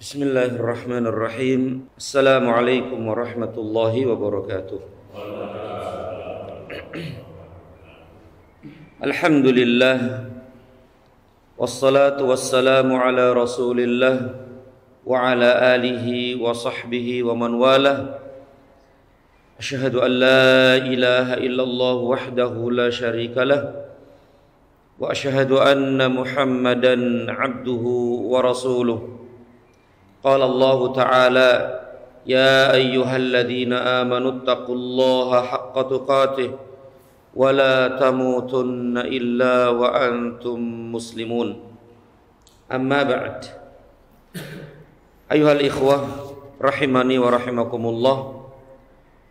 Bismillahirrahmanirrahim. Assalamualaikum warahmatullahi wabarakatuh. Alhamdulillah, wassalatu wassalamu ala rasulillah wa ala alihi wa sahbihi wa man walah. Asyhadu an la ilaha illallah wahdahu la syarika lah, wa asyhadu anna Muhammadan abduhu wa rasuluh. Qala Allah Ta'ala, ya ayyuhalladzina amanu taqullaha haqqa tuqatih wa la tamutunna illa wa antum muslimun. Amma ba'd. Ayuhal ikhwah rahimani wa rahimakumullah,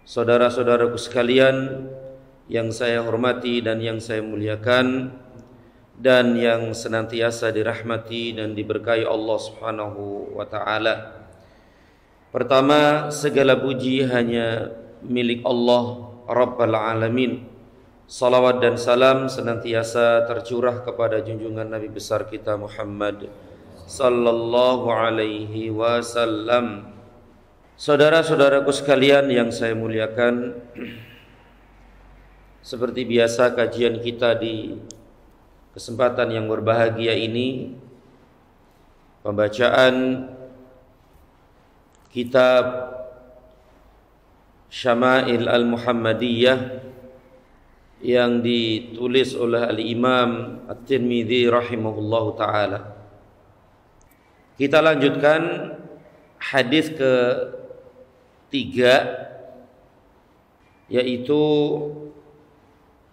saudara-saudaraku sekalian yang saya hormati dan yang saya muliakan, dan yang senantiasa dirahmati dan diberkahi Allah Subhanahu wa taala. Pertama, segala puji hanya milik Allah Rabbal Alamin. Salawat dan salam senantiasa tercurah kepada junjungan Nabi besar kita Muhammad sallallahu alaihi wasallam. Saudara-saudaraku sekalian yang saya muliakan, seperti biasa kajian kita di kesempatan yang berbahagia ini, pembacaan kitab Syama'il Al-Muhammadiyah yang ditulis oleh Al-Imam At-Tirmidzi rahimahullahu ta'ala. Kita lanjutkan hadis ketiga, yaitu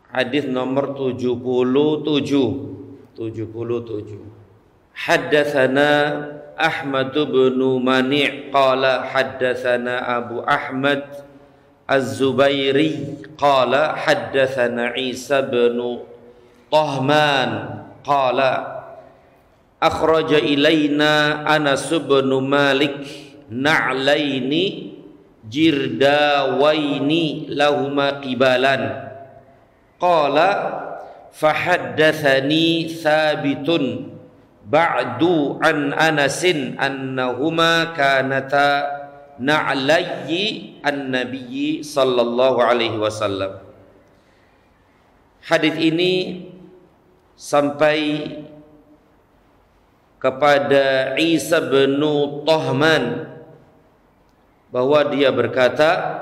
hadis nomor 77. Haddatsana Ahmad bin Mani' qala haddatsana Abu Ahmad Az-Zubairi qala haddatsana Isa bin Tahman qala akhraja ilaina Anas bin Malik na'laini jirdawaini lahuma qibalan. Qala fahaddatsani Thabitun ba'du an Anasin annahuma kanata na'layyi an-nabiyyi sallallahu alaihi wasallam. Hadis ini sampai kepada Isa bin Tahman bahwa dia berkata,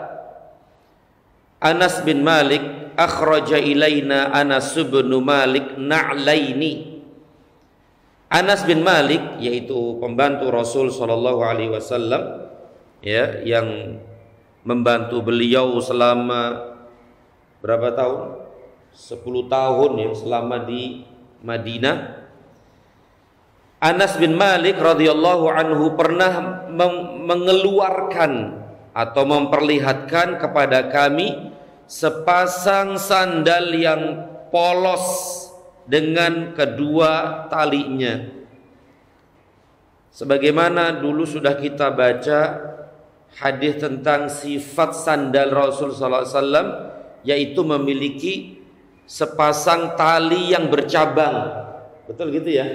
Anas bin Malik akhraja ilaina Anas bin Malik na'laini. Anas bin Malik yaitu pembantu Rasul sallallahu alaihi wasallam, ya, yang membantu beliau selama berapa tahun? 10 tahun ya, selama di Madinah. Anas bin Malik radhiyallahu anhu pernah mengeluarkan atau memperlihatkan kepada kami sepasang sandal yang polos dengan kedua talinya. Sebagaimana dulu sudah kita baca hadis tentang sifat sandal Rasul sallallahu alaihi wasallam, yaitu memiliki sepasang tali yang bercabang. Betul gitu ya?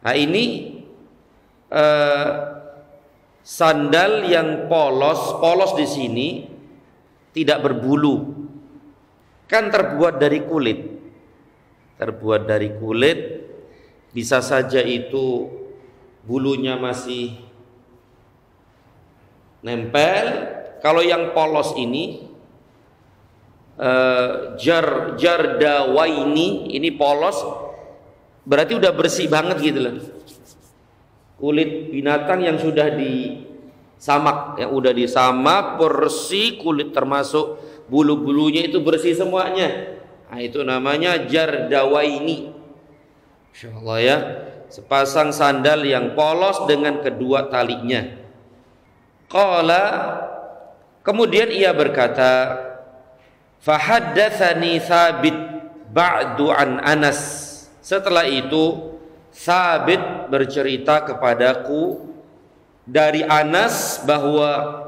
Nah, ini sandal yang polos di sini tidak berbulu, kan terbuat dari kulit, bisa saja itu bulunya masih nempel. Kalau yang polos ini jardawaini, ini polos berarti udah bersih banget gitu loh. Kulit binatang yang sudah disamak, yang udah disamak bersih, kulit termasuk bulu-bulunya itu bersih semuanya. Nah, itu namanya jardawaini. Insyaallah ya, sepasang sandal yang polos dengan kedua talinya. Qala, kemudian ia berkata, fahaddatsani Thabit ba'du an Anas. Setelah itu Thabit bercerita kepadaku dari Anas bahwa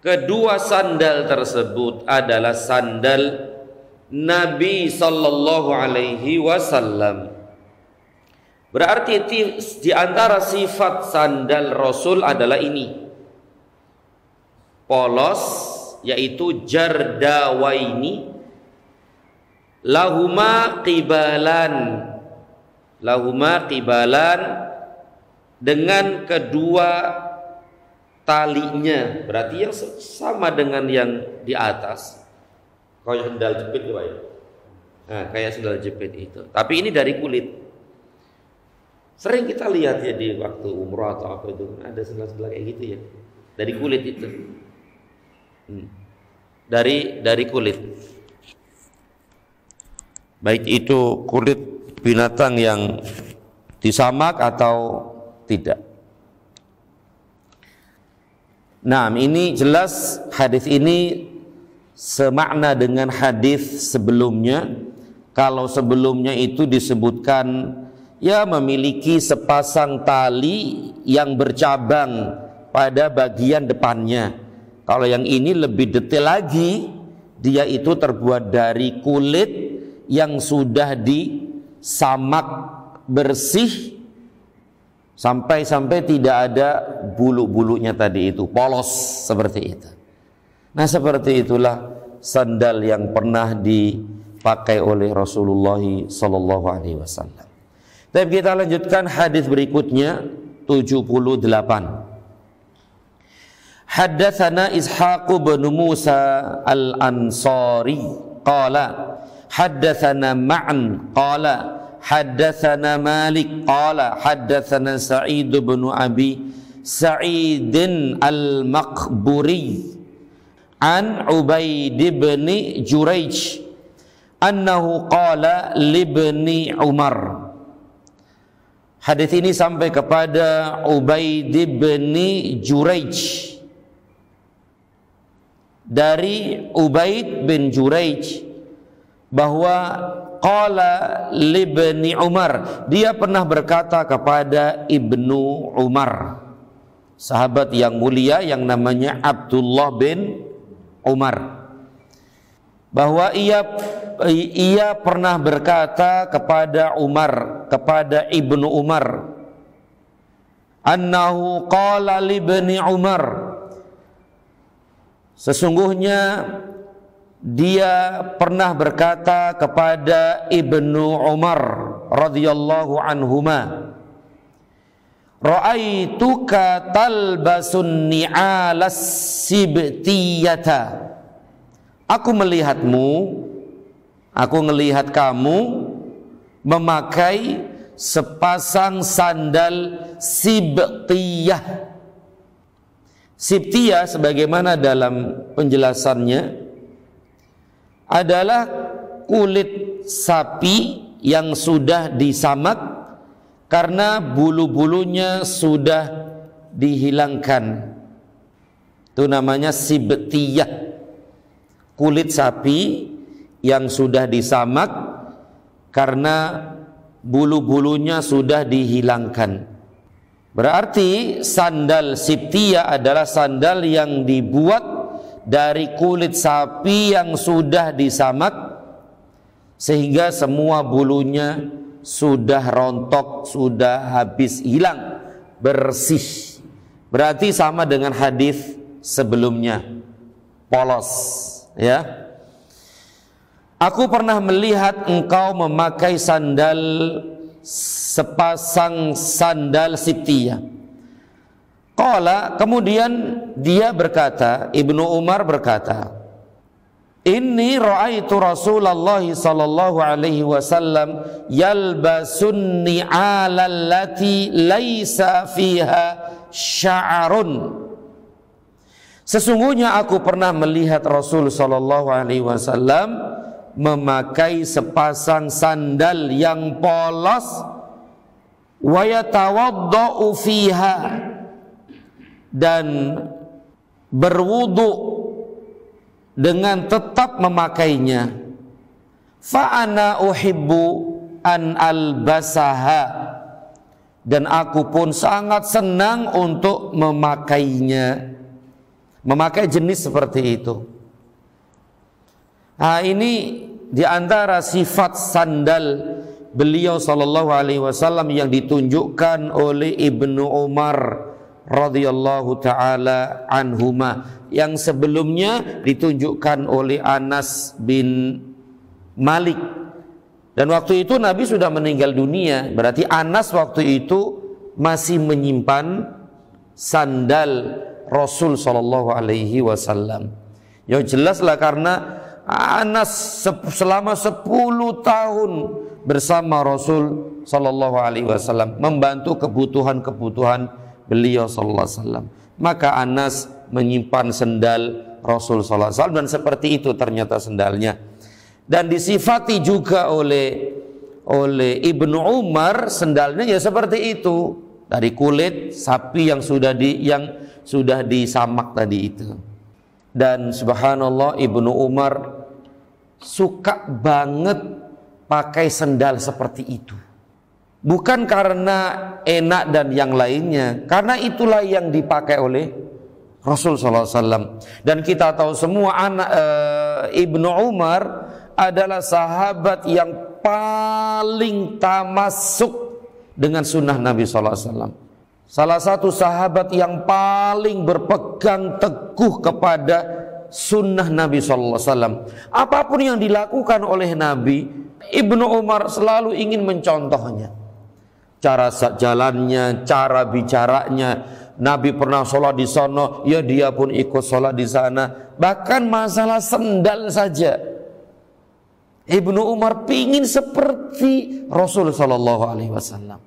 kedua sandal tersebut adalah sandal Nabi sallallahu alaihi wasallam. Berarti di antara sifat sandal Rasul adalah ini, polos, yaitu jardawaini lahuma qibalan dengan kedua talinya, berarti yang sama dengan yang di atas. Kayak sandal jepit gitu ya. Nah, kayak sandal jepit itu. Tapi ini dari kulit. Sering kita lihat ya di waktu umrah atau apa itu, ada sandal-sandal kayak gitu ya. Dari kulit itu. Dari kulit. Baik itu kulit binatang yang disamak atau tidak. Nah, ini jelas hadis ini semakna dengan hadis sebelumnya. Kalau sebelumnya itu disebutkan ya memiliki sepasang tali yang bercabang pada bagian depannya. Kalau yang ini lebih detail lagi, dia itu terbuat dari kulit yang sudah disamak bersih sampai tidak ada bulu-bulunya tadi itu, polos seperti itu. Nah, seperti itulah sandal yang pernah dipakai oleh Rasulullah sallallahu alaihi wasallam. Dan kita lanjutkan hadis berikutnya 78. Haddatsana Ishaq bin Musa al-Ansari qala haddatsana Ma'an qala haddatsana Malik qala haddatsana Sa'id bin Abi Sa'id al-Maqburi an Ubaid bin Juraij annahu qala libni Umar. Hadis ini sampai kepada Ubaid bin Juraij, dari Ubaid bin Juraij bahwa qala libni Umar, dia pernah berkata kepada Ibnu Umar, sahabat yang mulia yang namanya Abdullah bin Umar, bahwa ia pernah berkata kepada Umar, kepada Ibnu Umar, annahu qala libni Umar, sesungguhnya dia pernah berkata kepada Ibnu Umar radhiyallahu anhuma, ra'aituka talbasun ni'alas sibtiyata, aku melihat kamu memakai sepasang sandal sibtiyah. Sibtiyah sebagaimana dalam penjelasannya adalah kulit sapi yang sudah disamak karena bulu-bulunya sudah dihilangkan. Itu namanya sibtiyah. Kulit sapi yang sudah disamak karena bulu-bulunya sudah dihilangkan. Berarti sandal sibtiyah adalah sandal yang dibuat dari kulit sapi yang sudah disamak sehingga semua bulunya sudah rontok, sudah habis hilang, bersih. Berarti sama dengan hadis sebelumnya, polos, ya. Aku pernah melihat engkau memakai sepasang sandal sibtiyah. Qala, kemudian dia berkata, Ibnu Umar berkata, inni ra'aitu Rasulullah sallallahu alaihi wasallam yalbasun ni'ala allati laisa fiha sya'run. Sesungguhnya aku pernah melihat Rasul sallallahu alaihi wasallam memakai sepasang sandal yang polos, wa yatawaddau fiha, dan berwudu dengan tetap memakainya. Fa ana uhibbu an albasaha, dan aku pun sangat senang untuk memakainya, memakai jenis seperti itu. Nah, ini diantara sifat sandal beliau sallallahu alaihi wasallam yang ditunjukkan oleh Ibnu Umar radhiyallahu taala anhuma, yang sebelumnya ditunjukkan oleh Anas bin Malik. Dan waktu itu Nabi sudah meninggal dunia, berarti Anas waktu itu masih menyimpan sandal Rasul sallallahu alaihi wasallam. Ya jelaslah, karena Anas selama 10 tahun bersama Rasul sallallahu alaihi wasallam, membantu kebutuhan-kebutuhan beliau sallallahu alaihi wasallam. Maka Anas menyimpan sendal Rasul sallallahu alaihi wasallam, dan seperti itu ternyata sendalnya. Dan disifati juga oleh Ibnu Umar, sendalnya ya seperti itu, dari kulit sapi yang sudah disamak tadi itu. Dan subhanallah, Ibnu Umar suka banget pakai sendal seperti itu. Bukan karena enak dan yang lainnya, karena itulah yang dipakai oleh Rasul sallallahu alaihi wasallam. Dan kita tahu semua Ibnu Umar adalah sahabat yang paling tamasuk dengan sunnah Nabi sallallahu alaihi wasallam. Salah satu sahabat yang paling berpegang teguh kepada sunnah Nabi sallallahu alaihi wasallam. Apapun yang dilakukan oleh Nabi, Ibnu Umar selalu ingin mencontohnya. Cara jalannya, cara bicaranya. Nabi pernah sholat di sana, ya dia pun ikut sholat di sana. Bahkan masalah sendal saja, Ibnu Umar pingin seperti Rasul sallallahu alaihi wasallam.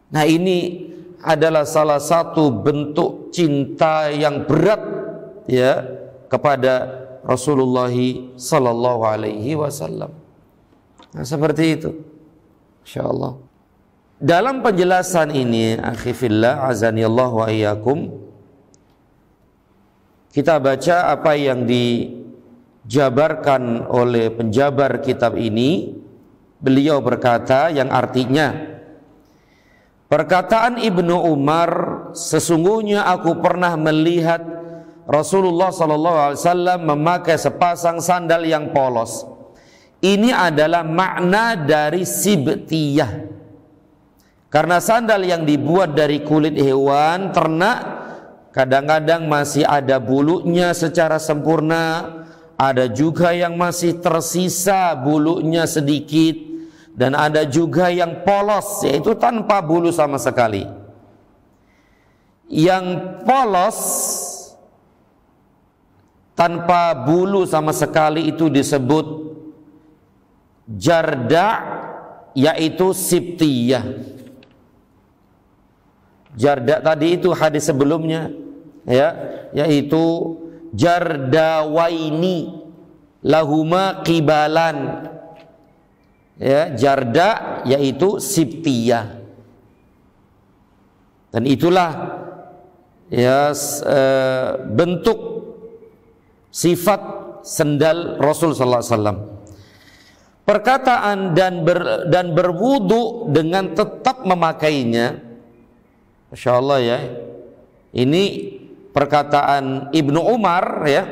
Nah, ini adalah salah satu bentuk cinta yang berat ya kepada Rasulullah sallallahu alaihi wasallam. Nah, seperti itu. Insyaallah. Dalam penjelasan ini, akhi fillah azanillah wa iyyakum, kita baca apa yang dijabarkan oleh penjabar kitab ini. Beliau berkata, yang artinya, perkataan Ibnu Umar, sesungguhnya aku pernah melihat Rasulullah SAW memakai sepasang sandal yang polos. Ini adalah makna dari sibtiyah. Karena sandal yang dibuat dari kulit hewan ternak kadang-kadang masih ada bulunya secara sempurna, ada juga yang masih tersisa bulunya sedikit, dan ada juga yang polos, yaitu tanpa bulu sama sekali. Yang polos tanpa bulu sama sekali itu disebut jarda, yaitu sibtiyah. Jarda tadi itu hadis sebelumnya ya, yaitu jardawaini lahuma qibalan. Ya, jarda yaitu sibtiyah. Dan itulah ya bentuk sifat sendal Rasul sallallahu alaihi wasallam. Perkataan dan berwudu dengan tetap memakainya. Masya Allah ya, ini perkataan Ibnu Umar ya.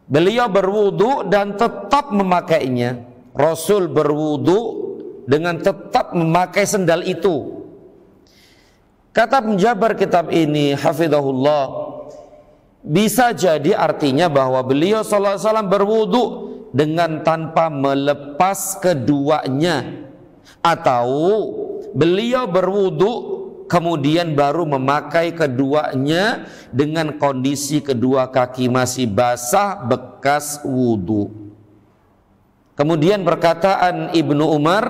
Beliau berwudu dan tetap memakainya. Rasul berwudu dengan tetap memakai sendal itu. Kata penjabar kitab ini, hafizahullah, bisa jadi artinya bahwa beliau sallallahu alaihi wasallam berwudu dengan tanpa melepas keduanya, atau beliau berwudu kemudian baru memakai keduanya dengan kondisi kedua kaki masih basah bekas wudu. Kemudian perkataan Ibnu Umar,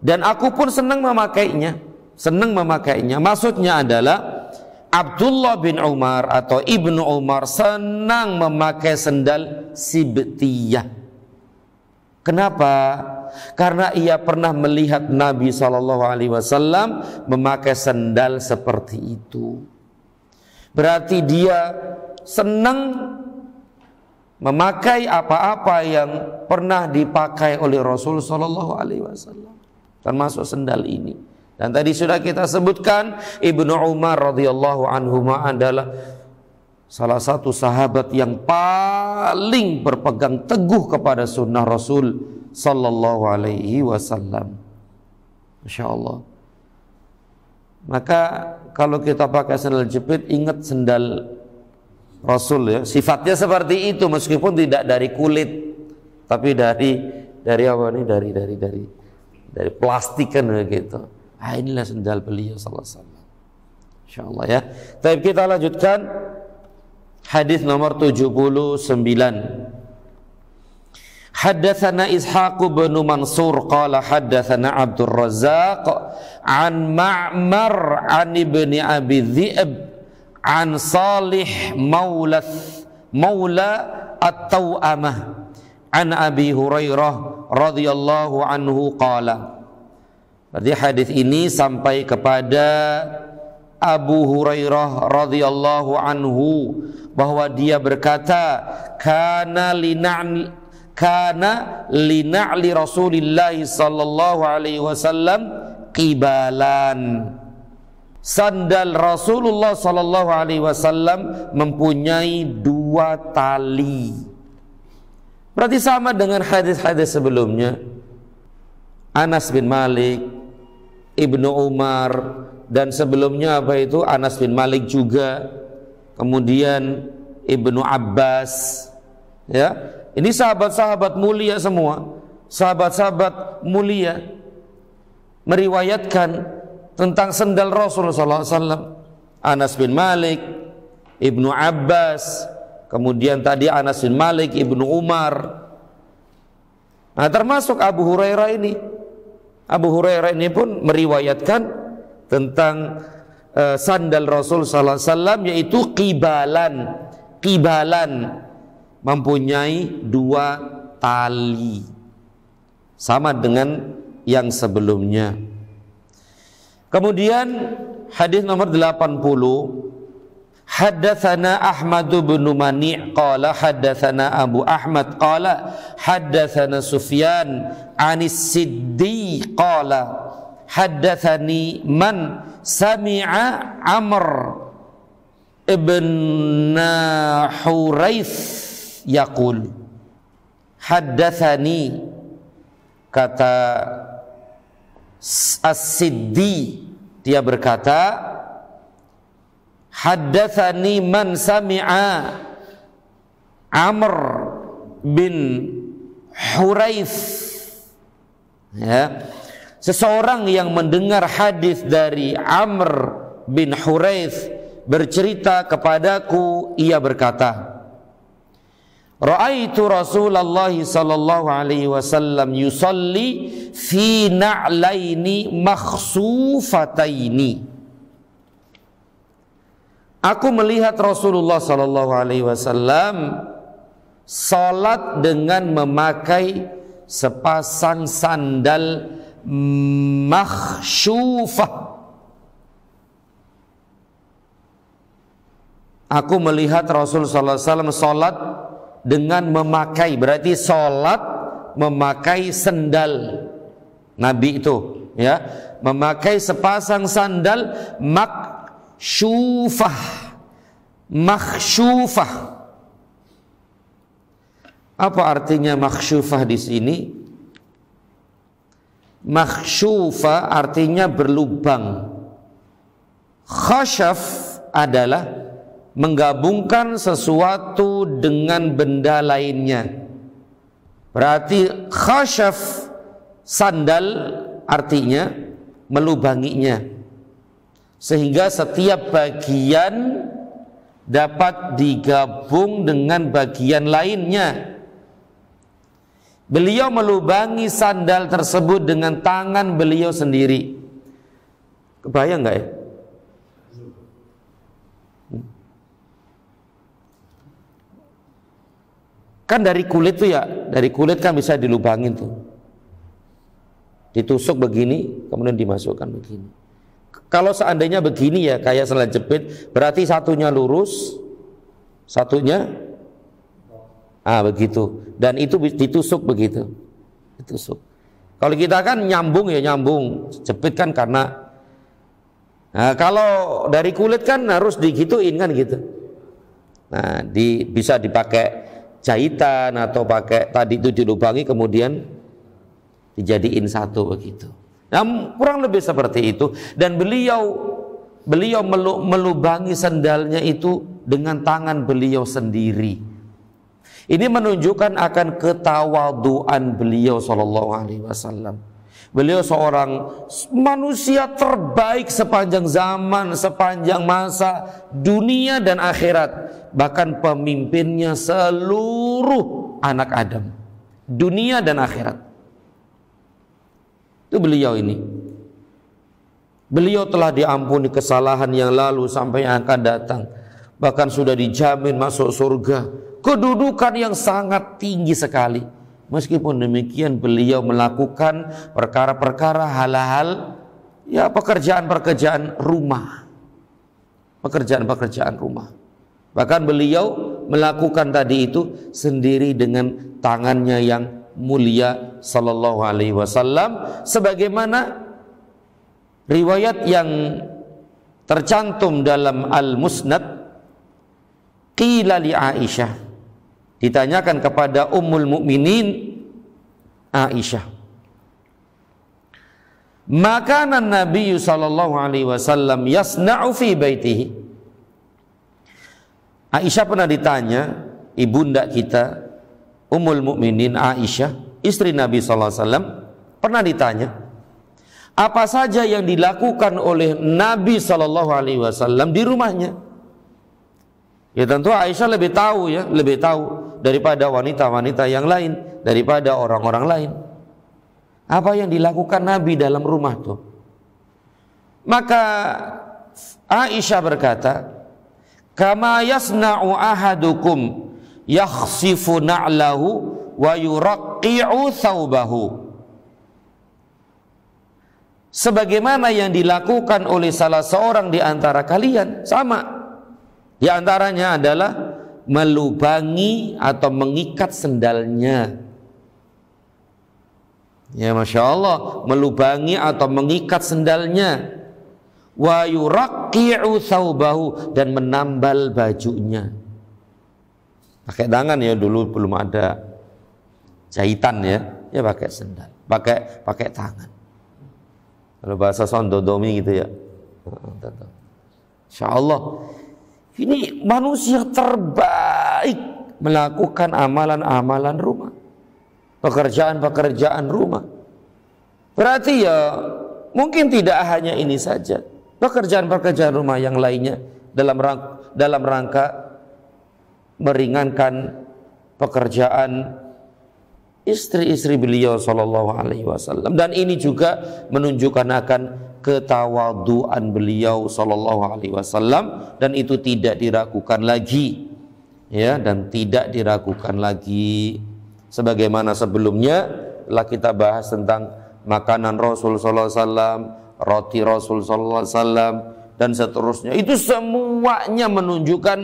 dan aku pun senang memakainya. Senang memakainya, maksudnya adalah Abdullah bin Umar atau Ibnu Umar senang memakai sendal sibtiyah. Kenapa? Karena ia pernah melihat Nabi SAW memakai sendal seperti itu. Berarti dia senang memakai apa-apa yang pernah dipakai oleh Rasul SAW, termasuk sendal ini. Dan tadi sudah kita sebutkan, Ibnu Umar radhiyallahu anhu adalah salah satu sahabat yang paling berpegang teguh kepada sunnah Rasul sallallahu alaihi wasallam. Masya Allah. Maka kalau kita pakai sandal jepit, ingat sandal Rasul ya. Sifatnya seperti itu meskipun tidak dari kulit, tapi dari apa nih? Dari plastik kan gitu. Ah, inilah sandal beliau sallallahu alaihi wasallam. Insyaallah ya. Baik, kita lanjutkan hadis nomor 79. Haddatsana Ishaq bin Mansur qala haddatsana Abdul Razzaq an Ma'mar an ibni Abi Dhi'b an Salih maula At-Taw'amah an Abi Hurairah radhiyallahu anhu qala. Berarti hadis ini sampai kepada Abu Hurairah radhiyallahu anhu bahwa dia berkata, kana lina'li Rasulillah sallallahu alaihi wasallam qibalan. Sandal Rasulullah sallallahu alaihi wasallam mempunyai 2 tali. Berarti sama dengan hadis-hadis sebelumnya. Anas bin Malik, Ibnu Umar, dan sebelumnya apa itu Anas bin Malik juga, kemudian Ibnu Abbas, ya. Ini sahabat-sahabat mulia semua, sahabat-sahabat mulia meriwayatkan tentang sendal Rasulullah SAW. Anas bin Malik, Ibnu Abbas, kemudian tadi Anas bin Malik, Ibnu Umar. Nah, termasuk Abu Hurairah ini. Abu Hurairah ini pun meriwayatkan tentang sandal Rasul sallallahu alaihi wasallam, yaitu qibalan mempunyai 2 tali, sama dengan yang sebelumnya. Kemudian hadis nomor 80, haddatsana Ahmad bin Mani' qala haddatsana Abu Ahmad qala haddatsana Sufyan anis Siddi qala haddatsani man sami'a Amr ibn Huraith yaqul. Haddatsani, kata As-Siddi, dia berkata, haddatsani man sami'a Amr bin Huraith, ya, seseorang yang mendengar hadis dari Amr bin Huraith bercerita kepadaku, ia berkata, ra'aitu Rasulullah sallallahu alaihi wasallam yusalli fi na'laini makhsufataini. Aku melihat Rasulullah sallallahu alaihi wasallam salat dengan memakai sepasang sandal makhsyufah. Aku melihat Rasul sallallahu alaihi wasallam salat dengan memakai, berarti salat memakai sandal Nabi itu, ya, memakai sepasang sandal makhsyufah. Apa artinya makhsyufah di sini? Makhsyufah artinya berlubang. Khasyaf adalah menggabungkan sesuatu dengan benda lainnya. Berarti khasyaf sandal artinya melubanginya, sehingga setiap bagian dapat digabung dengan bagian lainnya. Beliau melubangi sandal tersebut dengan tangan beliau sendiri. Kebayang nggak ya? Kan dari kulit tuh ya, dari kulit kan bisa dilubangin tuh, ditusuk begini, kemudian dimasukkan begini. Kalau seandainya begini ya, kayak sandal jepit, berarti satunya lurus, satunya begitu, dan itu ditusuk begitu, ditusuk. Kalau kita kan nyambung ya nyambung, jepit kan karena, nah kalau dari kulit kan harus digituin kan gitu. Nah, bisa dipakai jahitan atau pakai tadi itu dilubangi kemudian dijadiin satu begitu. Nah, kurang lebih seperti itu. Dan beliau melubangi sendalnya itu dengan tangan beliau sendiri. Ini menunjukkan akan ketawaduan beliau sallallahu alaihi wasallam. Beliau seorang manusia terbaik sepanjang zaman, sepanjang masa dunia dan akhirat. Bahkan pemimpinnya seluruh anak Adam, dunia dan akhirat. Itu beliau ini. Beliau telah diampuni kesalahan yang lalu sampai yang akan datang. Bahkan sudah dijamin masuk surga. Kedudukan yang sangat tinggi sekali. Meskipun demikian beliau melakukan perkara-perkara hal-hal, ya pekerjaan-pekerjaan rumah. Pekerjaan-pekerjaan rumah. Bahkan beliau melakukan tadi itu sendiri dengan tangannya yang mulia sallallahu alaihi wasallam, sebagaimana riwayat yang tercantum dalam Al-Musnad. Qila li Aisyah, ditanyakan kepada Ummul Mukminin Aisyah, maka Nabi sallallahu alaihi wasallam yasna'u fi baitihi. Aisyah pernah ditanya, ibunda kita Ummul Mukminin Aisyah, istri Nabi sallallahu alaihi wasallam, pernah ditanya apa saja yang dilakukan oleh Nabi sallallahu alaihi wasallam di rumahnya. Ya tentu Aisyah lebih tahu daripada wanita-wanita yang lain, daripada orang-orang lain. Apa yang dilakukan Nabi dalam rumah tuh? Maka Aisyah berkata, kama yasna'u ahadukum yakhsifu na'lahu wa yuraqqi'u thawbahu. Sebagaimana yang dilakukan oleh salah seorang di antara kalian, sama. Di antaranya adalah melubangi atau mengikat sendalnya. Ya Masya Allah, melubangi atau mengikat sendalnya. Wa yuraqqi'u thawbahu, dan menambal bajunya. Pakai tangan ya, dulu belum ada jahitan ya pakai sendal, pakai tangan. Kalau bahasa sondodomi gitu ya. Insya Allah ini manusia terbaik melakukan amalan-amalan rumah, pekerjaan-pekerjaan rumah. Berarti ya mungkin tidak hanya ini saja, pekerjaan-pekerjaan rumah yang lainnya dalam rangka meringankan pekerjaan istri-istri beliau sallallahu alaihi wasallam. Dan ini juga menunjukkan akan ketawaduan beliau sallallahu alaihi wasallam, dan itu tidak diragukan lagi, ya, dan tidak diragukan lagi. Sebagaimana sebelumnya telah kita bahas tentang makanan Rasul sallallahu alaihi wasallam, roti Rasul sallallahu alaihi wasallam, dan seterusnya. Itu semuanya menunjukkan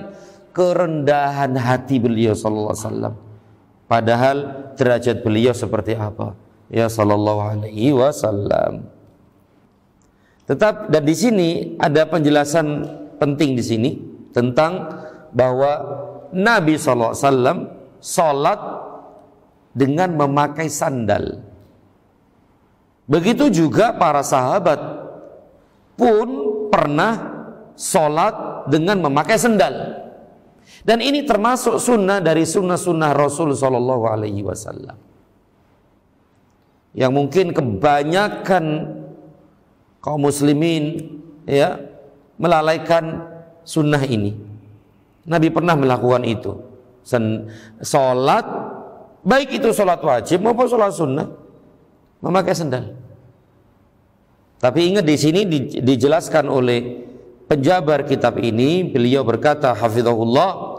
kerendahan hati beliau sallallahu alaihi wasallam. Padahal derajat beliau seperti apa? Ya sallallahu alaihi wasallam. Dan di sini ada penjelasan penting di sini tentang bahwa Nabi sallallahu alaihi wasallam salat dengan memakai sandal. Begitu juga para sahabat pun pernah salat dengan memakai sandal. Dan ini termasuk sunnah dari sunnah-sunnah Rasul sallallahu alaihi wasallam, yang mungkin kebanyakan kaum muslimin ya melalaikan sunnah ini. Nabi pernah melakukan itu. Salat, baik itu salat wajib maupun salat sunnah, memakai sandal. Tapi ingat, di sini dijelaskan oleh penjabar kitab ini, beliau berkata hafizahullah,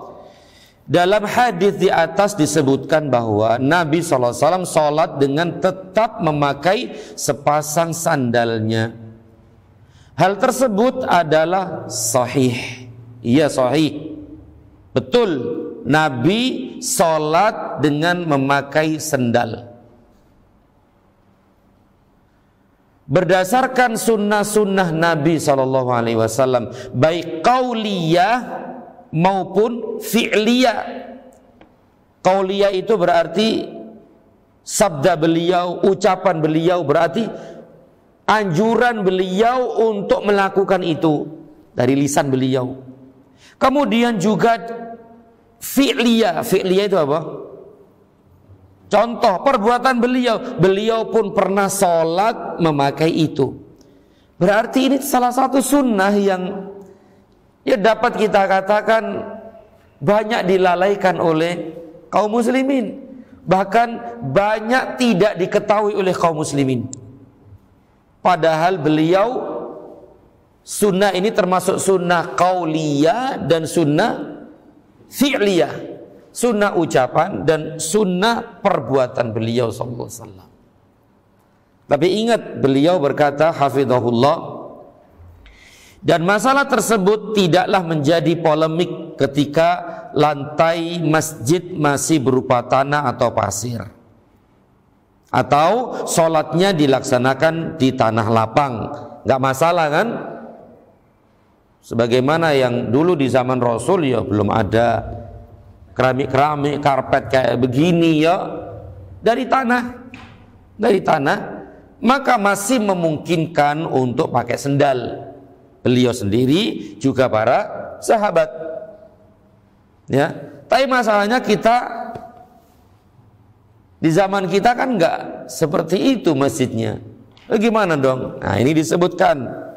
dalam hadis di atas disebutkan bahwa Nabi SAW salat dengan tetap memakai sepasang sandalnya. Hal tersebut adalah sahih. Iya sahih. Betul, Nabi salat dengan memakai sandal. Berdasarkan sunnah-sunnah Nabi SAW, baik qauliyah maupun fi'liyah. Qauliyah itu berarti sabda beliau, ucapan beliau, berarti anjuran beliau untuk melakukan itu dari lisan beliau. Kemudian juga fi'liyah. Fi'liyah itu apa? Contoh perbuatan beliau. Beliau pun pernah sholat memakai itu. Berarti ini salah satu sunnah yang ya dapat kita katakan banyak dilalaikan oleh kaum muslimin. Bahkan banyak tidak diketahui oleh kaum muslimin. Padahal beliau sunnah ini termasuk sunnah qauliyah dan sunnah fi'liyah. Sunnah ucapan dan sunnah perbuatan beliau sallallahu alaihi wasallam. Tapi ingat, beliau berkata hafizahullah, dan masalah tersebut tidaklah menjadi polemik ketika lantai masjid masih berupa tanah atau pasir, atau sholatnya dilaksanakan di tanah lapang. Gak masalah kan? Sebagaimana yang dulu di zaman Rasul ya belum ada keramik-keramik, karpet kayak begini ya, dari tanah, maka masih memungkinkan untuk pakai sendal. Beliau sendiri juga para sahabat. Ya, tapi masalahnya kita di zaman kita kan nggak seperti itu masjidnya. Gimana dong? Nah, ini disebutkan.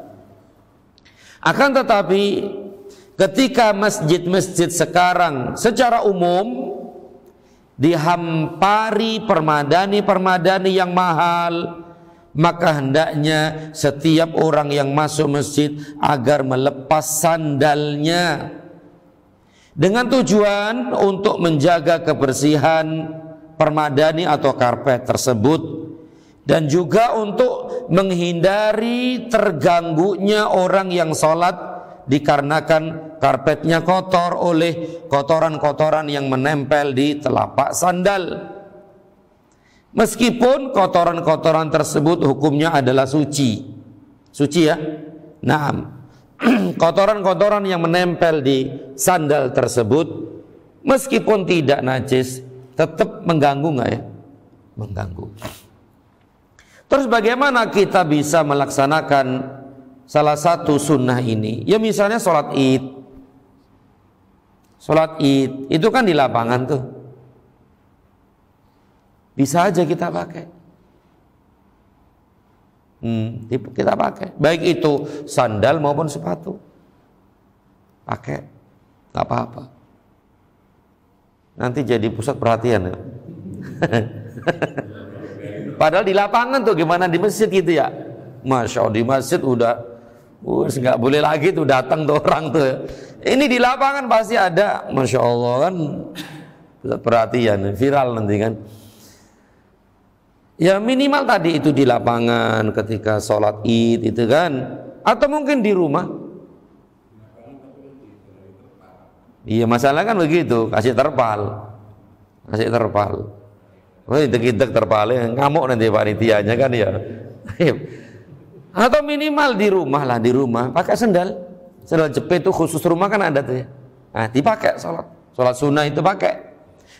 Akan tetapi ketika masjid-masjid sekarang secara umum dihampari permadani yang mahal, maka hendaknya setiap orang yang masuk masjid agar melepas sandalnya dengan tujuan untuk menjaga kebersihan permadani atau karpet tersebut, dan juga untuk menghindari terganggunya orang yang sholat dikarenakan karpetnya kotor oleh kotoran-kotoran yang menempel di telapak sandal. Meskipun kotoran-kotoran tersebut hukumnya adalah suci ya. Nah, kotoran-kotoran yang menempel di sandal tersebut meskipun tidak najis tetap mengganggu nggak ya? Mengganggu. Terus bagaimana kita bisa melaksanakan salah satu sunnah ini? Ya misalnya sholat id. Sholat id itu kan di lapangan tuh. Bisa aja kita pakai. Kita pakai. Baik itu sandal maupun sepatu. Pakai. Gak apa-apa. Nanti jadi pusat perhatian ya. Padahal di lapangan tuh gimana di masjid gitu ya. Masya Allah, di masjid udah nggak boleh lagi tuh datang tuh orang tuh. Ini di lapangan pasti ada. Masya Allah kan pusat perhatian, viral nanti kan. Ya minimal tadi itu di lapangan ketika sholat id itu kan, atau mungkin di rumah. Iya masalah kan begitu, kasih terpal. Oh deg-deg terpalnya ngamuk nanti panitianya kan ya. Atau minimal di rumah lah, di rumah pakai sandal jepit itu khusus rumah kan ada tuh ya. Nah dipakai sholat sunnah itu pakai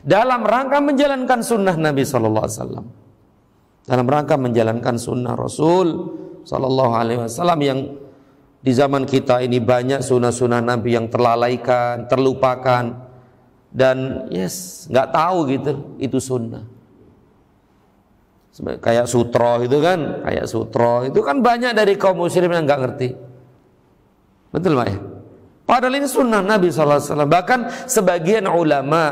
dalam rangka menjalankan sunnah Nabi Sallallahu Alaihi Wasallam. Dalam rangka menjalankan sunnah Rasul Sallallahu Alaihi Wasallam yang di zaman kita ini banyak sunnah-sunnah Nabi yang terlalaikan, terlupakan, dan nggak tahu gitu itu sunnah. Kayak sutro itu kan banyak dari kaum muslim yang nggak ngerti. Betul Pak ya? Padahal ini sunnah Nabi Sallallahu Alaihi Wasallam. Bahkan sebagian ulama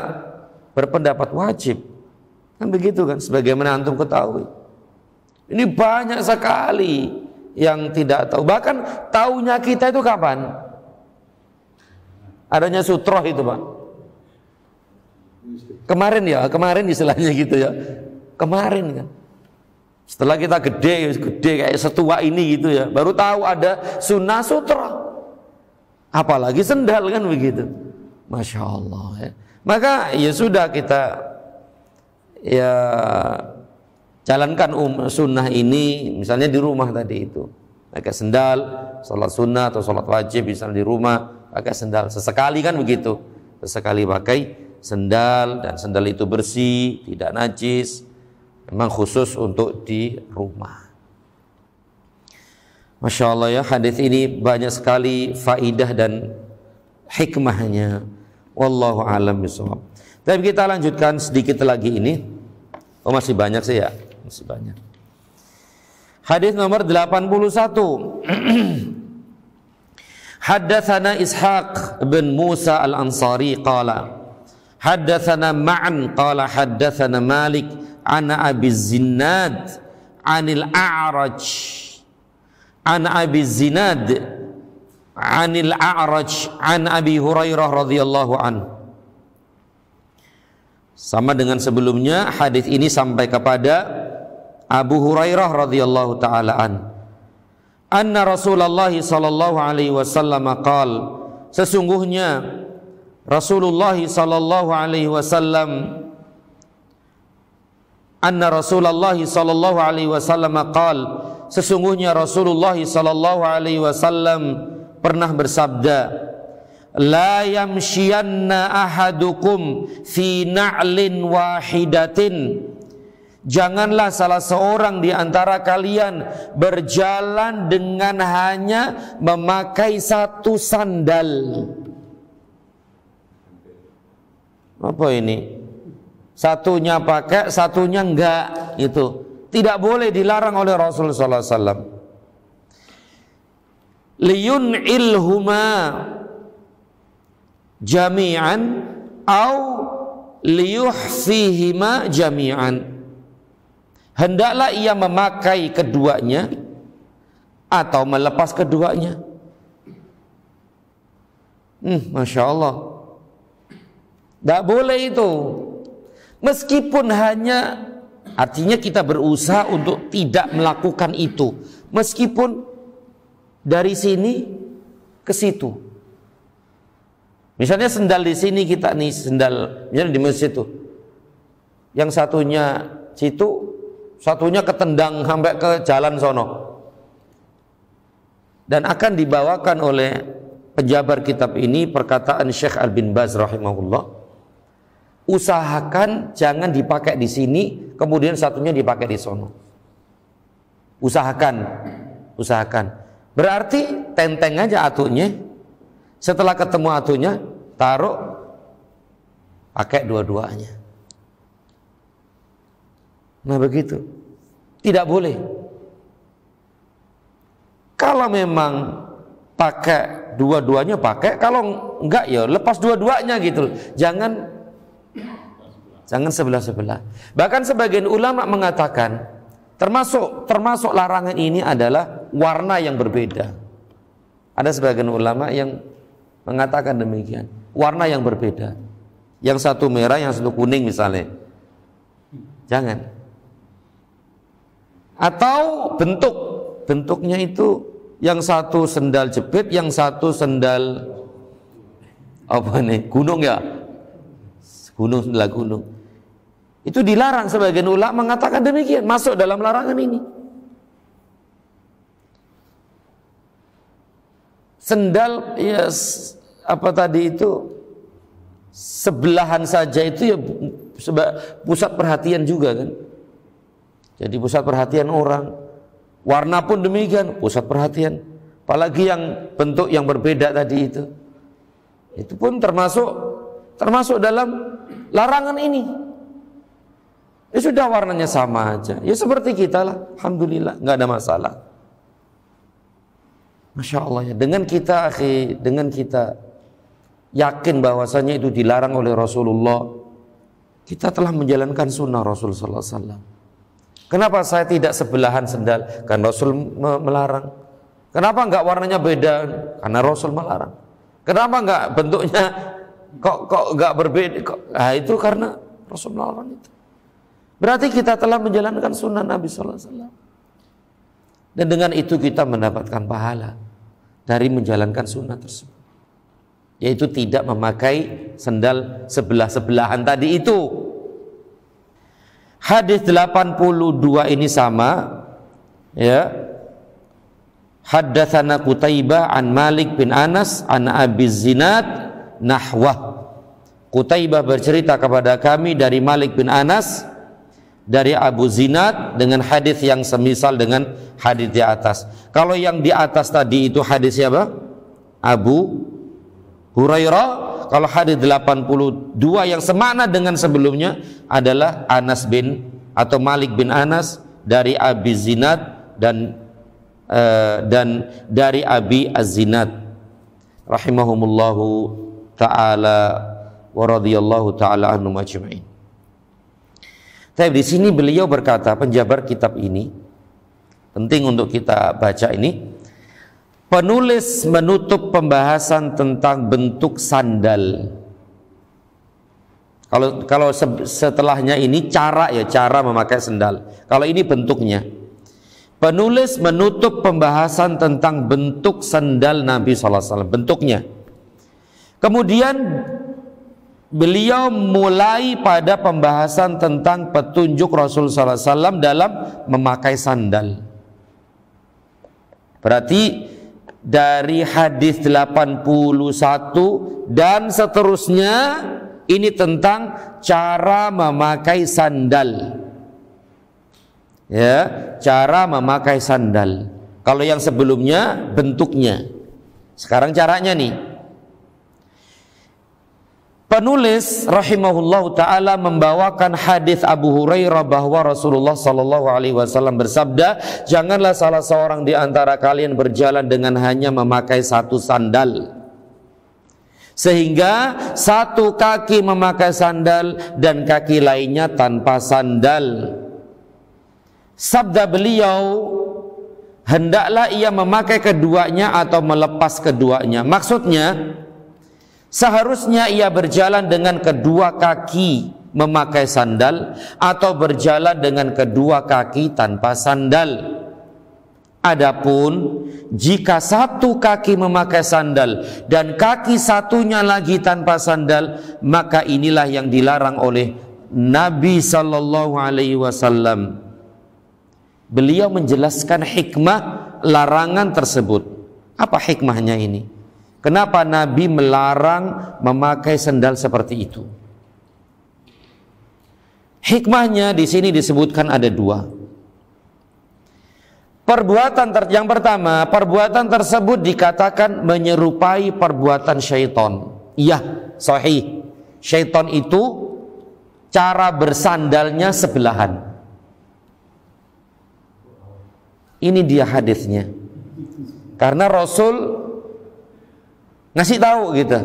berpendapat wajib. Kan begitu kan? Sebagaimana antum ketahui. Ini banyak sekali yang tidak tahu. Bahkan taunya kita itu kapan? Adanya sutroh itu Pak. Kemarin istilahnya gitu ya. Kemarin kan. Setelah kita gede kayak setua ini gitu ya, baru tahu ada sunnah sutroh. Apalagi sendal kan begitu. Masya Allah ya. Maka ya sudah kita ya jalankan sunnah ini misalnya di rumah tadi itu pakai sendal, sholat sunnah atau sholat wajib misalnya di rumah pakai sendal sesekali kan begitu, sesekali pakai sendal dan sendal itu bersih, tidak najis, Memang khusus untuk di rumah. Masya Allah ya, hadis ini banyak sekali faidah dan hikmahnya. Wallahu a'lam bishawab. Tapi kita lanjutkan sedikit lagi ini. Oh masih banyak sih ya, masih banyak. Hadis nomor 81. Haddatsana Ishaq bin Musa al-Ansari qala haddatsana Ma'an qala haddatsana Malik ana Abi Zinad anil A'raj an Abi Zinad anil A'raj an Abi Hurairah radhiyallahu anhu. Sama dengan sebelumnya, hadis ini sampai kepada Abu Hurairah radhiyallahu taala an. Anna Rasulullah sallallahu alaihi wasallam qaal, sesungguhnya Rasulullah sallallahu alaihi wasallam anna Rasulullah sallallahu alaihi wasallam qaal, sesungguhnya Rasulullah sallallahu alaihi wasallam pernah bersabda, la yamshiyanna ahadukum fi na'lin wahidatin, janganlah salah seorang di antara kalian berjalan dengan hanya memakai satu sandal. Apa ini? Satunya pakai, satunya enggak, itu tidak boleh, dilarang oleh Rasulullah sallallahu alaihi wasallam. Liyun'ilhuma jami'an au liyuhfihima jami'an, hendaklah ia memakai keduanya atau melepas keduanya. Masya Allah, tidak boleh itu. Meskipun hanya, artinya kita berusaha untuk tidak melakukan itu, meskipun dari sini ke situ. Misalnya sendal di sini, kita nih sendal misalnya di masjid tuh, yang satunya situ, satunya ketendang sampai ke jalan sono, dan akan dibawakan oleh penjabar kitab ini perkataan Syekh Al-Bin Baz rahimahullah, usahakan jangan dipakai di sini kemudian satunya dipakai di sono. Usahakan. Berarti tenteng aja atunya, setelah ketemu atunya taruh, pakai dua-duanya. Nah begitu, tidak boleh. Kalau memang pakai dua-duanya pakai, kalau enggak ya lepas dua-duanya gitu. Jangan sebelah-sebelah. Bahkan sebagian ulama mengatakan termasuk larangan ini adalah warna yang berbeda. Ada sebagian ulama yang mengatakan demikian, warna yang berbeda. Yang satu merah, yang satu kuning misalnya. Jangan. Atau bentuknya itu yang satu sendal jepit, yang satu sendal apa nih? Gunung ya? Sendal gunung. Itu dilarang, sebagian ulama mengatakan demikian, masuk dalam larangan ini. Sendal ya apa tadi itu sebelahan saja itu ya pusat perhatian juga kan. Jadi pusat perhatian orang. Warna pun demikian, pusat perhatian. Apalagi yang bentuk yang berbeda tadi itu. Itu pun termasuk dalam larangan ini. Ya sudah, warnanya sama aja. Ya seperti kita lah, alhamdulillah, nggak ada masalah. Masya Allah ya. Dengan kita yakin bahwasanya itu dilarang oleh Rasulullah, kita telah menjalankan sunnah Rasul sallallahu alaihi wasallam. Kenapa saya tidak sebelahan sendal? Karena Rasul melarang. Kenapa enggak warnanya beda? Karena Rasul melarang. Kenapa enggak bentuknya kok enggak berbeda? Nah, itu karena Rasul melarang itu. Berarti kita telah menjalankan sunnah Nabi sallallahu alaihi wasallam. Dan dengan itu kita mendapatkan pahala dari menjalankan sunnah tersebut, yaitu tidak memakai sendal sebelah-sebelahan tadi itu. Hadis 82 ini sama ya. Haddatsana Qutaibah an Malik bin Anas an Abi Zinad nahwah. Qutaibah bercerita kepada kami dari Malik bin Anas dari Abu Zinad dengan hadis yang semisal dengan hadis di atas. Kalau yang di atas tadi itu hadis siapa? Abu Hurairah. Kalau hadis 82 yang semakna dengan sebelumnya adalah Anas bin atau Malik bin Anas dari Abi Zinad dan dari Abi Az-Zinad rahimahumullahu taala wa radhiyallahu taala anhum ajma'in. Tapi di sini beliau berkata, penjabar kitab ini penting untuk kita baca ini. Penulis menutup pembahasan tentang bentuk sandal. Kalau setelahnya ini cara memakai sandal. Kalau ini bentuknya. Penulis menutup pembahasan tentang bentuk sandal Nabi SAW, bentuknya. Kemudian beliau mulai pada pembahasan tentang petunjuk Rasul SAW dalam memakai sandal. Berarti dari hadis 81 dan seterusnya ini tentang cara memakai sandal. Ya, cara memakai sandal. Kalau yang sebelumnya bentuknya. Sekarang caranya nih. Penulis rahimahullahu taala membawakan hadis Abu Hurairah bahwa Rasulullah sallallahu alaihi wasallam bersabda, "Janganlah salah seorang di antara kalian berjalan dengan hanya memakai satu sandal, sehingga satu kaki memakai sandal dan kaki lainnya tanpa sandal." Sabda beliau, hendaklah ia memakai keduanya atau melepas keduanya. Maksudnya, seharusnya ia berjalan dengan kedua kaki memakai sandal atau berjalan dengan kedua kaki tanpa sandal. Adapun jika satu kaki memakai sandal dan kaki satunya lagi tanpa sandal, maka inilah yang dilarang oleh Nabi sallallahu alaihi wasallam. Beliau menjelaskan hikmah larangan tersebut. Apa hikmahnya ini? Kenapa Nabi melarang memakai sandal seperti itu? Hikmahnya di sini disebutkan ada dua. Yang pertama, perbuatan tersebut dikatakan menyerupai perbuatan syaitan. Iya, sahih. Syaitan itu cara bersandalnya sebelahan. Ini dia hadisnya. Karena Rasul ngasih tahu gitu.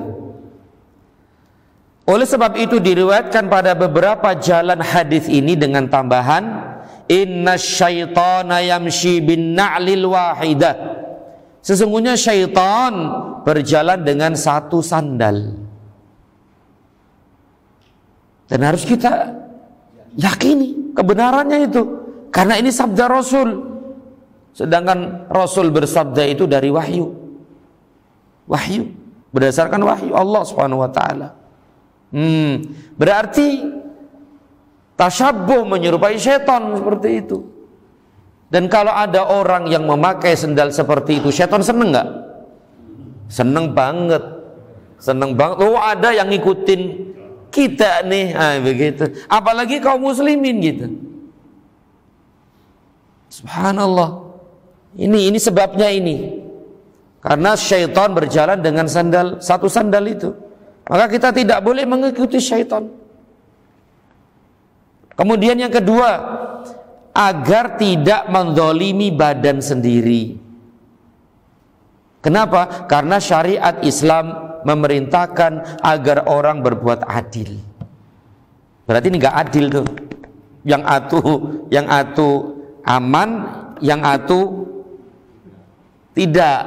Oleh sebab itu diriwayatkan pada beberapa jalan hadis ini dengan tambahan inna syaitana yamshi bin na'lil wahidah. Sesungguhnya syaitan berjalan dengan satu sandal. Dan harus kita yakini kebenarannya itu, karena ini sabda Rasul. Sedangkan Rasul bersabda itu dari wahyu. Wahyu, berdasarkan wahyu Allah Subhanahu wa taala. Berarti tasyabbuh menyerupai syaitan seperti itu. Dan kalau ada orang yang memakai sandal seperti itu, syaitan seneng nggak? Seneng banget. Seneng banget. Oh, ada yang ngikutin kita nih, begitu. Apalagi kaum muslimin gitu. Subhanallah. Ini sebabnya ini. Karena syaitan berjalan dengan sandal, satu sandal itu. Maka kita tidak boleh mengikuti syaitan. Kemudian yang kedua, agar tidak menzalimi badan sendiri. Kenapa? Karena syariat Islam memerintahkan agar orang berbuat adil. Berarti ini nggak adil tuh. Yang atu aman, yang atu tidak.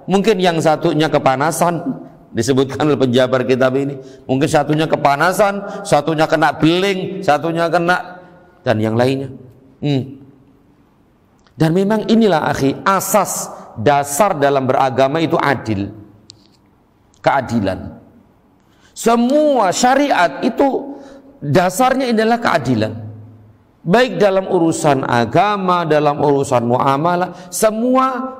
Mungkin yang satunya kepanasan, disebutkan oleh penjabar kitab ini. Mungkin satunya kepanasan, satunya kena beling, satunya kena, dan yang lainnya. Dan memang inilah akhi, asas dasar dalam beragama itu adil. Keadilan. Semua syariat itu dasarnya adalah keadilan. Baik dalam urusan agama, dalam urusan muamalah, semua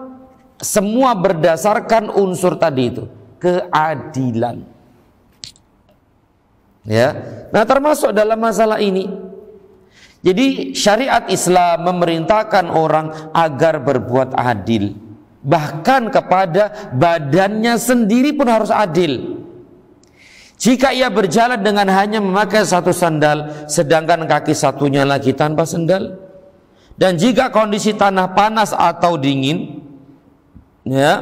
berdasarkan unsur tadi itu, keadilan. Ya. Nah, termasuk dalam masalah ini, Jadi syariat Islam memerintahkan orang agar berbuat adil. Bahkan kepada badannya sendiri pun harus adil. Jika ia berjalan dengan hanya memakai satu sandal, sedangkan kaki satunya lagi tanpa sandal, dan jika kondisi tanah panas atau dingin, ya,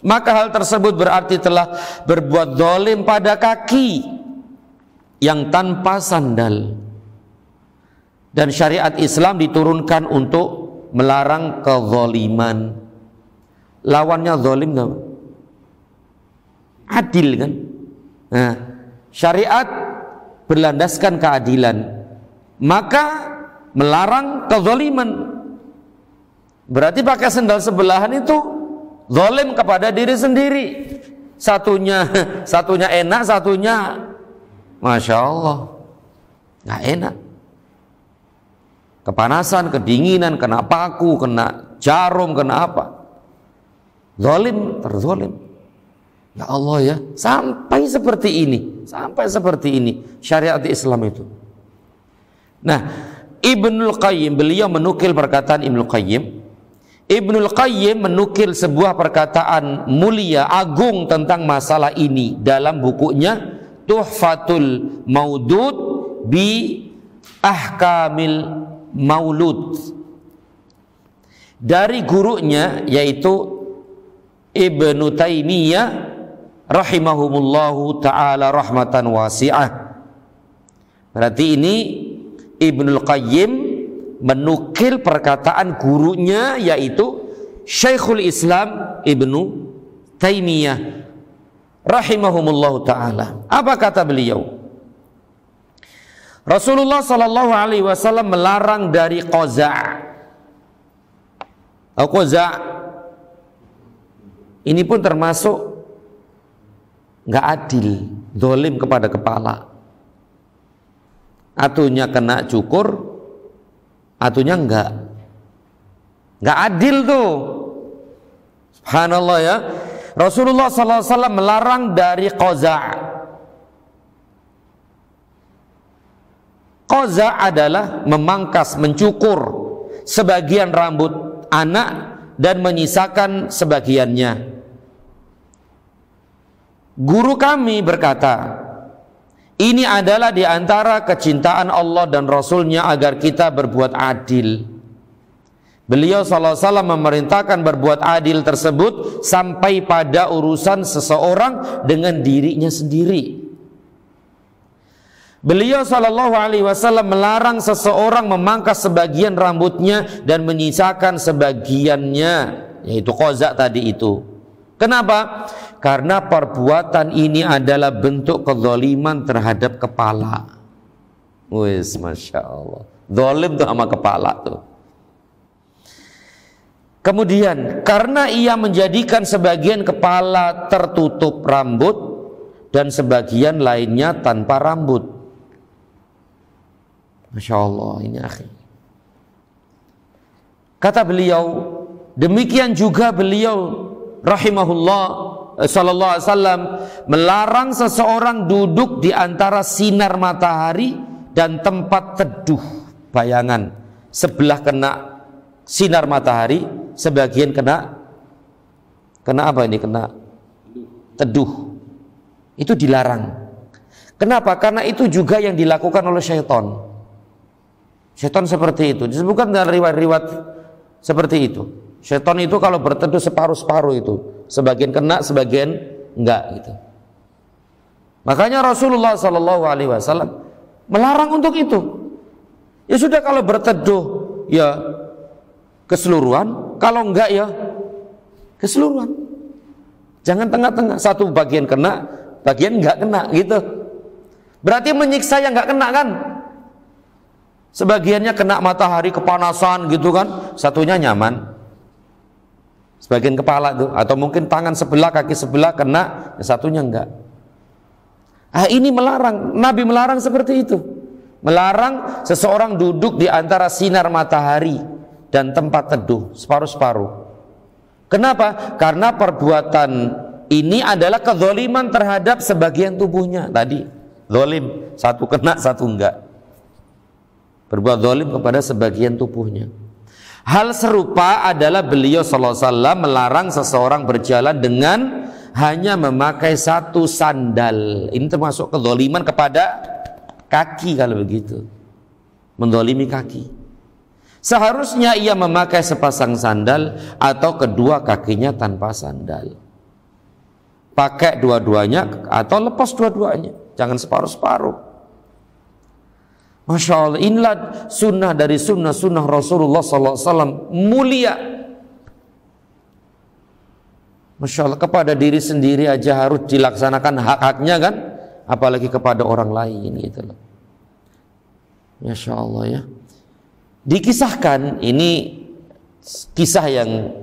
maka hal tersebut berarti telah berbuat zalim pada kaki yang tanpa sandal. Dan syariat Islam diturunkan untuk melarang kezaliman. Lawannya zalim nggak? Adil kan? Nah, syariat berlandaskan keadilan, maka melarang kezaliman. Berarti pakai sendal sebelahan itu zalim kepada diri sendiri. Satunya enak, satunya Masya Allah nggak enak. Kepanasan, kedinginan, kena paku, kena jarum, kena apa? Zalim, terzalim. Ya Allah ya, sampai seperti ini syariat Islam itu. Nah, Ibnul Qayyim, beliau menukil perkataan Ibnul Qayyim. Ibnul Qayyim menukil sebuah perkataan mulia, agung tentang masalah ini dalam bukunya Tuhfatul Maudud bi Ahkamil Maulud, dari gurunya yaitu Ibnu Taimiyah rahimahumullahu ta'ala rahmatan wasi'ah. Berarti ini Ibnul Qayyim menukil perkataan gurunya yaitu Syekhul Islam Ibnu Taimiyah rahimahumullahu ta'ala. Apa kata beliau? Rasulullah sallallahu alaihi wasallam melarang dari qaza'. Qaza' ini pun termasuk nggak adil, zalim kepada kepala. Atunya kena cukur, atunya nggak adil tuh. Subhanallah ya. Rasulullah sallallahu alaihi wasallam melarang dari qaza'. Qaza' adalah memangkas, mencukur sebagian rambut anak dan menyisakan sebagiannya. Guru kami berkata, ini adalah di antara kecintaan Allah dan Rasulnya agar kita berbuat adil. Beliau SAW memerintahkan berbuat adil tersebut sampai pada urusan seseorang dengan dirinya sendiri. Beliau SAW melarang seseorang memangkas sebagian rambutnya dan menyisakan sebagiannya, yaitu qaza' tadi itu. Kenapa? Karena perbuatan ini adalah bentuk kezaliman terhadap kepala. Wis, Masya Allah, zalim tuh sama kepala tuh. Kemudian karena ia menjadikan sebagian kepala tertutup rambut dan sebagian lainnya tanpa rambut. Masya Allah, ini akhir. Kata beliau, demikian juga beliau rahimahullah sallallahu alaihi wasallam melarang seseorang duduk di antara sinar matahari dan tempat teduh. Bayangan, sebelah kena sinar matahari, sebagian kena apa ini? Kena teduh. Itu dilarang. Kenapa? Karena itu juga yang dilakukan oleh syaitan. Syaitan seperti itu. Disebutkan dalam riwayat-riwayat seperti itu. Syaitan itu kalau berteduh separuh-separuh itu, sebagian kena, sebagian enggak gitu. Makanya Rasulullah SAW melarang untuk itu. Ya sudah, kalau berteduh ya keseluruhan, kalau enggak ya keseluruhan. Jangan tengah-tengah, satu bagian kena, bagian enggak kena gitu. Berarti menyiksa yang enggak kena kan? Sebagiannya kena matahari kepanasan gitu kan, satunya nyaman. Sebagian kepala tuh, atau mungkin tangan sebelah, kaki sebelah kena, satunya enggak. Ini melarang, Nabi melarang seperti itu. Melarang seseorang duduk di antara sinar matahari dan tempat teduh, separuh-separuh. Kenapa? Karena perbuatan ini adalah kezaliman terhadap sebagian tubuhnya. Tadi zalim, satu kena, satu enggak. berbuat zalim kepada sebagian tubuhnya. Hal serupa adalah beliau sallallahu alaihi wasallam melarang seseorang berjalan dengan hanya memakai satu sandal. Ini termasuk kezaliman kepada kaki kalau begitu. Menzalimi kaki. Seharusnya ia memakai sepasang sandal atau kedua kakinya tanpa sandal. Pakai dua-duanya atau lepas dua-duanya. Jangan separuh-separuh. Masya Allah, inilah sunnah dari sunnah-sunnah Rasulullah SAW mulia. Masya Allah, kepada diri sendiri aja harus dilaksanakan hak-haknya kan, apalagi kepada orang lain gitu loh. Masya Allah ya. Dikisahkan, ini kisah yang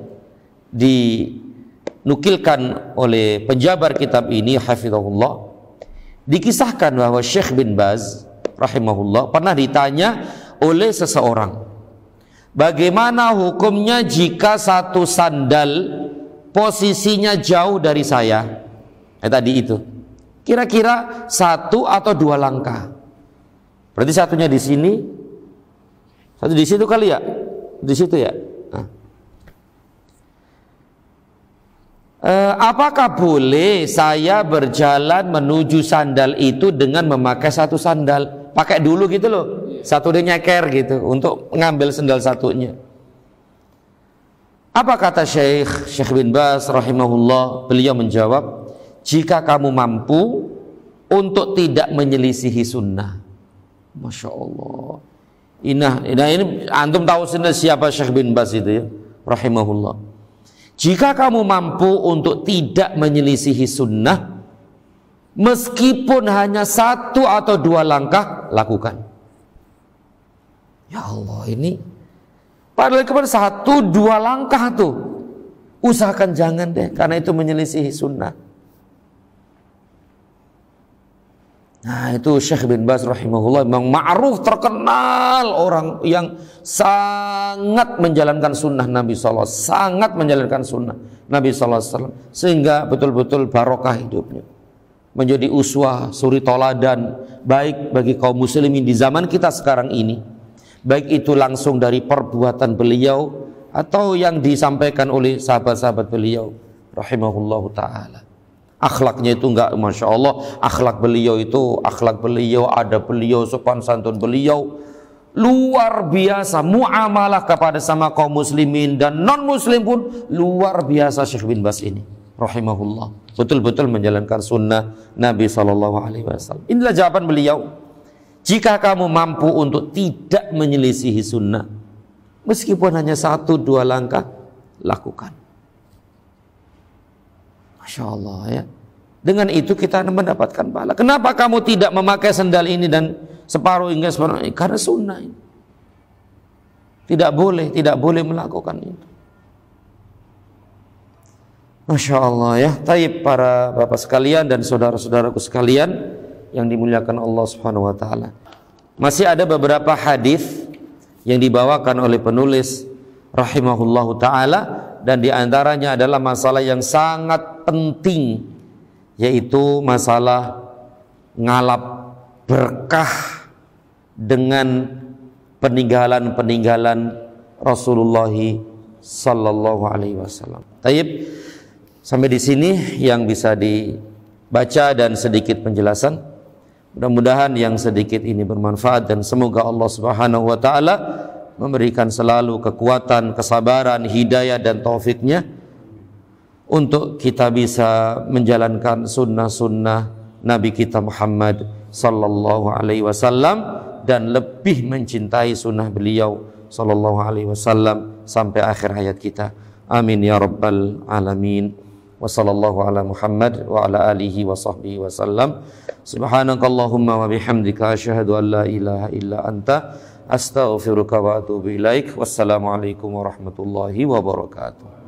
dinukilkan oleh penjabar kitab ini, hafizahullah. Dikisahkan bahwa Syekh bin Baz rahimahullah pernah ditanya oleh seseorang, bagaimana hukumnya jika satu sandal posisinya jauh dari saya? Tadi itu kira-kira 1 atau 2 langkah. Berarti satunya di sini, satu di situ kali ya, di situ ya. Nah. Apakah boleh saya berjalan menuju sandal itu dengan memakai satu sandal? Pakai dulu gitu loh, satu dia nyeker gitu untuk mengambil sandal satunya. Apa kata Syekh bin Baz rahimahullah? Beliau menjawab, jika kamu mampu untuk tidak menyelisihi sunnah. Masya Allah. Ini antum tahu sendiri siapa Syekh bin Baz itu ya, rahimahullah. Jika kamu mampu untuk tidak menyelisihi sunnah, meskipun hanya 1 atau 2 langkah, lakukan. Ya Allah, ini padahal kepada 1-2 langkah tuh, usahakan jangan deh, karena itu menyelisihi sunnah. Nah itu Syekh bin Baz rahimahullah memang ma'ruf, terkenal orang yang sangat menjalankan sunnah Nabi SAW, sangat menjalankan sunnah Nabi SAW, sehingga betul-betul barokah hidupnya, menjadi uswah, suri toladan baik bagi kaum muslimin di zaman kita sekarang ini, baik itu langsung dari perbuatan beliau atau yang disampaikan oleh sahabat-sahabat beliau rahimahullahu ta'ala. Akhlaknya itu enggak, Masya Allah, akhlak beliau, adab beliau, sopan santun beliau luar biasa. Muamalah kepada sama kaum muslimin dan non muslim pun luar biasa. Syekh bin Baz ini rahimahullah betul-betul menjalankan sunnah Nabi SAW. Inilah jawaban beliau, jika kamu mampu untuk tidak menyelisihi sunnah, meskipun hanya 1-2 langkah, lakukan. Masya Allah ya. Dengan itu kita mendapatkan pahala. Kenapa kamu tidak memakai sandal ini dan separuh hingga separuh? Karena sunnah ini. Tidak boleh melakukan itu. Masya Allah ya. Taib para bapak sekalian dan saudara-saudaraku sekalian yang dimuliakan Allah Subhanahu wa taala. Masih ada beberapa hadis yang dibawakan oleh penulis rahimahullahu taala, dan diantaranya adalah masalah yang sangat penting, yaitu masalah ngalap berkah dengan peninggalan Rasulullah sallallahu alaihi wasallam. Taib, sampai di sini yang bisa dibaca dan sedikit penjelasan. Mudah-mudahan yang sedikit ini bermanfaat, dan semoga Allah Subhanahu wa taala memberikan selalu kekuatan, kesabaran, hidayah dan taufiknya untuk kita bisa menjalankan sunnah-sunnah Nabi kita Muhammad sallallahu alaihi wasallam dan lebih mencintai sunnah beliau sallallahu alaihi wasallam sampai akhir hayat kita. Amin ya rabbal alamin. Wa sallallahu ala Muhammad wa ala alihi wa sahbihi wasallam. Subhanakallahumma wa bihamdika asyhadu an la ilaha illa anta astaghfiruka wa atubu ilaik. Wassalamualaikum warahmatullahi wabarakatuh.